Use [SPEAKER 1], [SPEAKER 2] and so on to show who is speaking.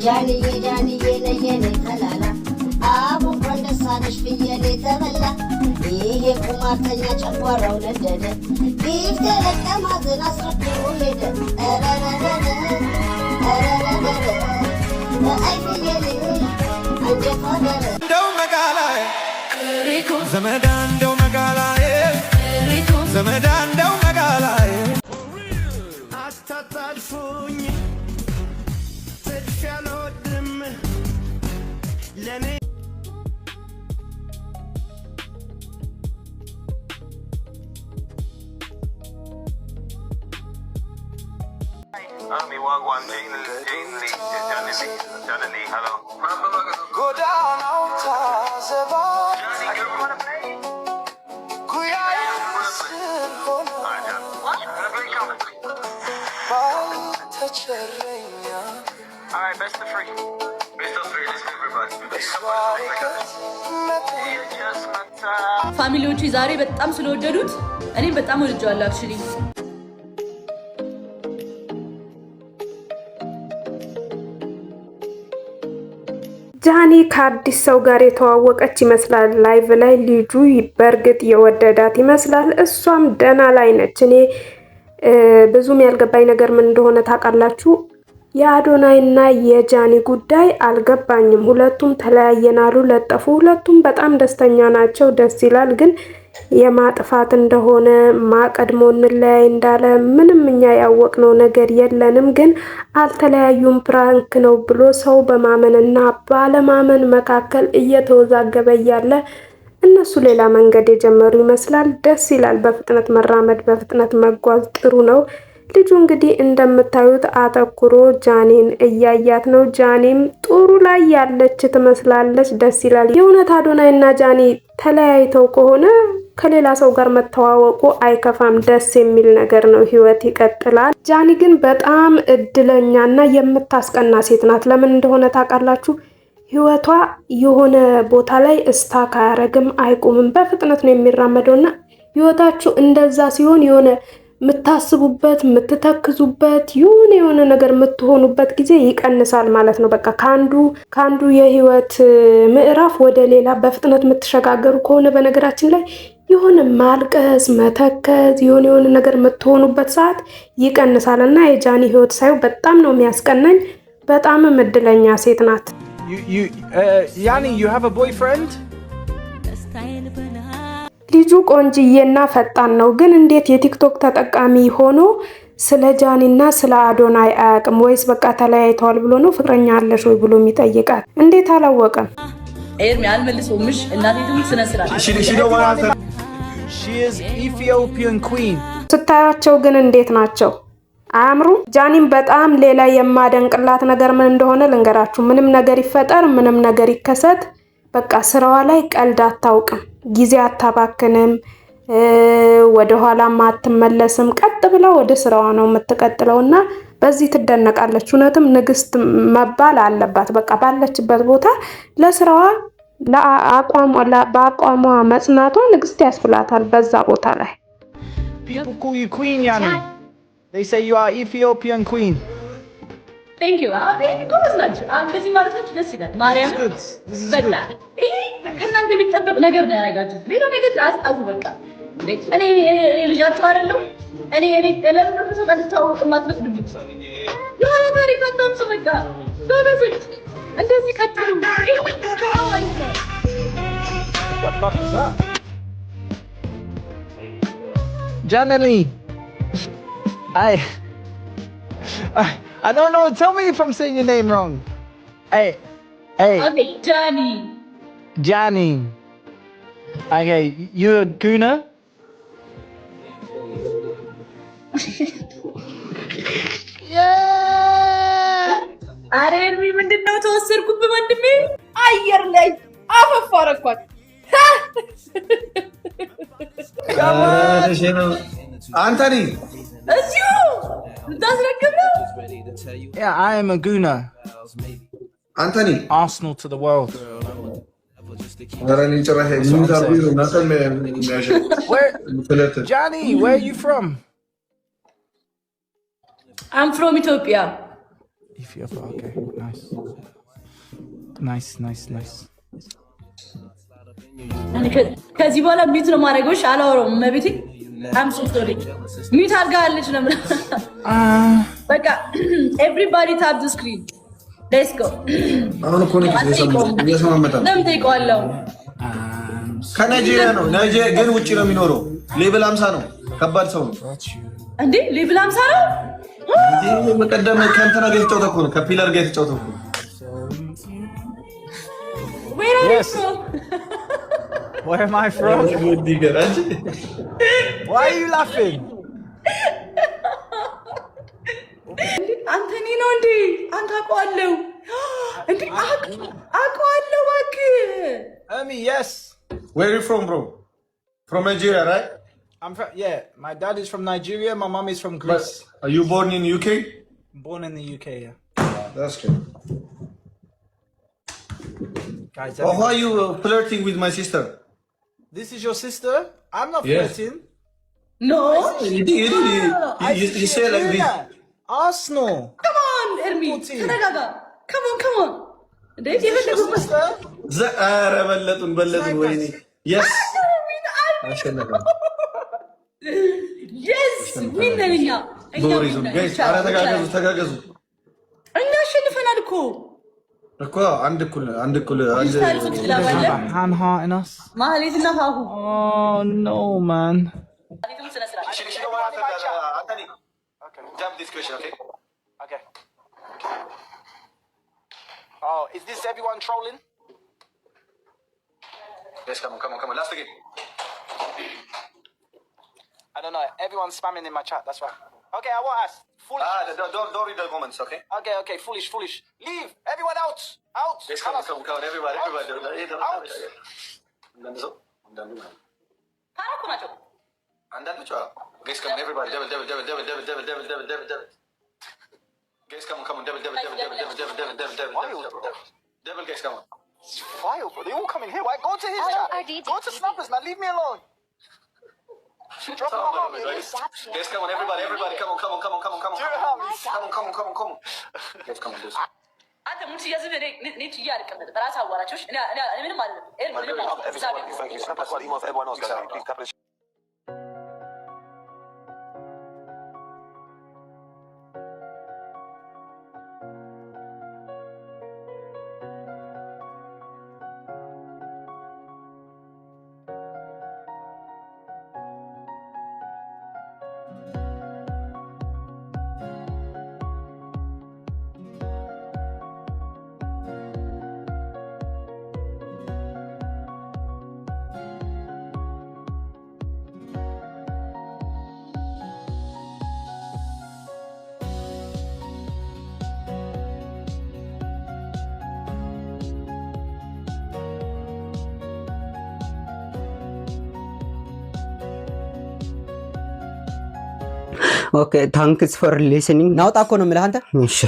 [SPEAKER 1] ጃንዬ ነየኔ ተላላ አቡ ወንደሳነሽ ፍየሌ ተበላ ይሄ ቁማርተኛ ጨጓራው ነደደ ጊፍት ለቀማዝን አስረክቦ ሄደ አይ ፍየሌ አንጀቷ ደረ
[SPEAKER 2] እንደው መጋላዬ ዘመዳ እንደው መጋላዬ ዘመዳ እንደው መጋላዬ አታጣልፉኝ ተሻሎድም ለኔ
[SPEAKER 3] Army Wagwan Jane Lee, hello.
[SPEAKER 2] Go down on Tazaba.
[SPEAKER 3] Alright, best of three. Best of three, let's go everybody.
[SPEAKER 4] ፋሚሊዎቹ ዛሬ በጣም ስለወደዱት እኔም በጣም ወድጄዋለሁ አክቹሊ
[SPEAKER 5] ጃኒ ከአዲስ ሰው ጋር የተዋወቀች ይመስላል ላይቭ ላይ ልጁ በርግጥ የወደዳት ይመስላል እሷም ደና ላይ ነች እኔ ብዙም ያልገባኝ ነገር ምን እንደሆነ ታውቃላችሁ የአዶናይና የጃኒ ጉዳይ አልገባኝም ሁለቱም ተለያየናሉ ለጠፉ ሁለቱም በጣም ደስተኛ ናቸው ደስ ይላል ግን የማጥፋት እንደሆነ ማቀድሞን ላይ እንዳለ ምንም እኛ ያወቅነው ነገር የለንም ግን አልተለያዩም ፕራንክ ነው ብሎ ሰው በማመንና ባለማመን መካከል እየተወዛገበ ያለ እነሱ ሌላ መንገድ የጀመሩ ይመስላል ደስ ይላል በፍጥነት መራመድ በፍጥነት መጓዝ ጥሩ ነው ልጁ እንግዲህ እንደምታዩት አተኩሮ ጃኒን እያያት ነው ጃኒም ጥሩ ላይ ያለች ትመስላለች ደስ ይላል የእውነት አዶናይና ጃኒ ተለያይተው ከሆነ ከሌላ ሰው ጋር መተዋወቁ አይከፋም ደስ የሚል ነገር ነው ህይወት ይቀጥላል ጃኒ ግን በጣም እድለኛና የምታስቀና ሴት ናት ለምን እንደሆነ ታውቃላችሁ ህይወቷ የሆነ ቦታ ላይ እስታክ አያረግም አይቆምም በፍጥነት ነው የሚራመደውና ህይወታችሁ እንደዛ ሲሆን የሆነ ምታስቡበት ምትተክዙበት የሆነ ነገር ምትሆኑበት ጊዜ ይቀንሳል ማለት ነው በቃ ካንዱ የህይወት ምዕራፍ ወደ ሌላ በፍጥነት ምትሸጋገሩ ከሆነ በነገራችን ላይ የሆነ ማልቀስ መተከዝ የሆነ ነገር ምትሆኑበት ሰዓት ይቀንሳልና የጃኒ ህይወት ሳይው በጣም ነው የሚያስቀናኝ በጣም እድለኛ ሴት ናት
[SPEAKER 2] Yani you have a boyfriend
[SPEAKER 5] ልጁ ቆንጅዬና ፈጣን ነው ግን እንዴት የቲክቶክ ተጠቃሚ ሆኖ ስለ ጃኒና ስለ አዶናይ አያቅም ወይስ በቃ ተለያይተዋል ብሎ ነው ፍቅረኛ አለሽ ወይ ብሎ የሚጠይቃት እንዴት አላወቀም
[SPEAKER 4] ኤርሚ አልመልሰውምሽ እናቴቱም ስነስራት
[SPEAKER 2] She is Ethiopian queen
[SPEAKER 5] ስታያቸው ግን እንዴት ናቸው አምሩ ጃኒም በጣም ሌላ የማደንቅላት ነገር ምን እንደሆነ ልንገራችሁ ምንም ነገር ይፈጠር ምንም ነገር ይከሰት በቃ ስራዋ ላይ ቀልድ አታውቅም ጊዜ አታባክንም ወደ ኋላ ማትመለስም ቀጥ ብላ ወደ ስራዋ ነው የምትቀጥለውና በዚህ ትደነቃለች እውነትም ንግስት መባል አለባት በቃ ባለችበት ቦታ ለስራዋ በአቋሟ መጽናቷ ንግስት ያስብላታል በዛ ቦታ ላይ
[SPEAKER 2] People call you queen Yani They say you are Ethiopian queen
[SPEAKER 4] Thank you. ጎበዝ ናችሁ እንደዚህ ማለታችሁ ደስ ይላል ማርያም በላ ከእናንተ የሚጠበቅ ነገር ነው ያደረጋችሁት ሌላ ነገር አስጣሉ በቃ እኔ ልጃችሁ አይደለሁ እኔ ለምን ሰው ታውቁ ማትፈቅዱልኝ የሆነ ታሪክ አታምጡ በቃ በበፊት እንደዚህ ቀጥሉ
[SPEAKER 2] Janely I don't know. Tell me if I'm saying your name wrong. Hey.
[SPEAKER 4] Okay, Johnny.
[SPEAKER 2] Johnny. Okay, you're a Guna? Yeah!
[SPEAKER 4] አሬርሚ ምንድነው ተወሰርኩብህ ወንድሜ አየር ላይ አፈፋረኳት
[SPEAKER 6] Anthony.
[SPEAKER 2] Yeah, I am a Guna.
[SPEAKER 6] Anthony.
[SPEAKER 2] Arsenal to the world. Johnny, where are you from?
[SPEAKER 4] I'm from Ethiopia.
[SPEAKER 2] Ethiopia. Okay, nice. Nice.
[SPEAKER 4] ከዚህ በኋላ ሚት ነው ማድረግሽ አላወራውም። መቤቴ I'm so sorry. ሚት አድርጋለች ነው በቃ everybody tap the screen. Let's go.
[SPEAKER 6] አሁን እኮ ነው እየሰማመጣ
[SPEAKER 4] ለምን ጠይቀዋለሁ?
[SPEAKER 6] ከናይጄሪያ ነው። ናይጄሪያ ግን ውጪ ነው የሚኖረው። ሌቭል 50 ነው። ከባድ ሰው ነው
[SPEAKER 4] እንዴ? ሌቭል 50 ነው
[SPEAKER 6] እንዴ? በቀደም ከእንትና ጋር የተጫወተው እኮ ነው። ከፒለር ጋር የተጫወተው እኮ
[SPEAKER 4] Where are
[SPEAKER 2] Yes.
[SPEAKER 4] you from?
[SPEAKER 2] Where am I from? Why are you laughing?
[SPEAKER 4] አንተኒ ነው እንዴ? አንተ አውቀዋለሁ እንዴ? አውቀዋለሁ እባክህ።
[SPEAKER 2] Yes.
[SPEAKER 6] Where are you from, bro? From Nigeria, right?
[SPEAKER 2] I'm from, yeah, my dad is from Nigeria, my mom is from Greece.
[SPEAKER 6] But are you born in UK?
[SPEAKER 2] Born in the UK, yeah.
[SPEAKER 6] That's good.
[SPEAKER 2] Guys,
[SPEAKER 6] Oh, why are you flirting with my sister?
[SPEAKER 2] this is your sister? I'm not
[SPEAKER 6] Yes.
[SPEAKER 2] flirting.
[SPEAKER 4] No.
[SPEAKER 6] You say like this.
[SPEAKER 2] Arsenal.
[SPEAKER 4] Come on, Ermi. ተረጋጋ. Come on. እንዴት የፈለጉት
[SPEAKER 2] Sister?
[SPEAKER 6] ኧረ በለጡን ወይኔ። Yes. አሸነፈ።
[SPEAKER 4] Yes. ምን ነኛ?
[SPEAKER 6] በወሬዙን ጋይስ ኧረ ተጋገዙ።
[SPEAKER 4] እኛ አሸንፈናል እኮ
[SPEAKER 6] አንድ እኩል
[SPEAKER 2] Hand hearting us.
[SPEAKER 4] ማህሌትና ሀሁ
[SPEAKER 2] Oh no, man.
[SPEAKER 6] She don't want to Anthony. Okay. Jump this question, okay?
[SPEAKER 2] Okay. Oh, is this everyone trolling?
[SPEAKER 6] Yes, come on. Last game.
[SPEAKER 2] I don't know. Everyone's spamming in my chat. That's why. Okay, I want us. Foolish.
[SPEAKER 6] Don't read the comments, okay?
[SPEAKER 2] Okay. Foolish. Leave. Everyone out.
[SPEAKER 6] Yes, come on. Everybody.
[SPEAKER 2] Out.
[SPEAKER 4] ታራኩ ናቸው።
[SPEAKER 6] አንዳንዶቹ guys, come on, everybody. Devil. Guys, come on. Devil. Devil, guys, come on.
[SPEAKER 2] File, bro. They all come in here. Why? Go to his chat. Go to Snappers, man. Leave me alone. Drop my heart,
[SPEAKER 6] guys. Guys, come on, everybody. Come on.
[SPEAKER 2] Do it, Harvey.
[SPEAKER 6] Come on. Guys, come on, do it.
[SPEAKER 4] አንተ ሙት ያዘበ ነኝ ያልቀመጥ በራስ አዋራቾች እኔ ምንም አይደለም።
[SPEAKER 3] Thank you. Snap like email for everyone else, guys. Please tap the
[SPEAKER 7] Okay, thanks for listening.
[SPEAKER 8] ናውጣ እኮ ነው የምልህ አንተ።
[SPEAKER 7] እሺ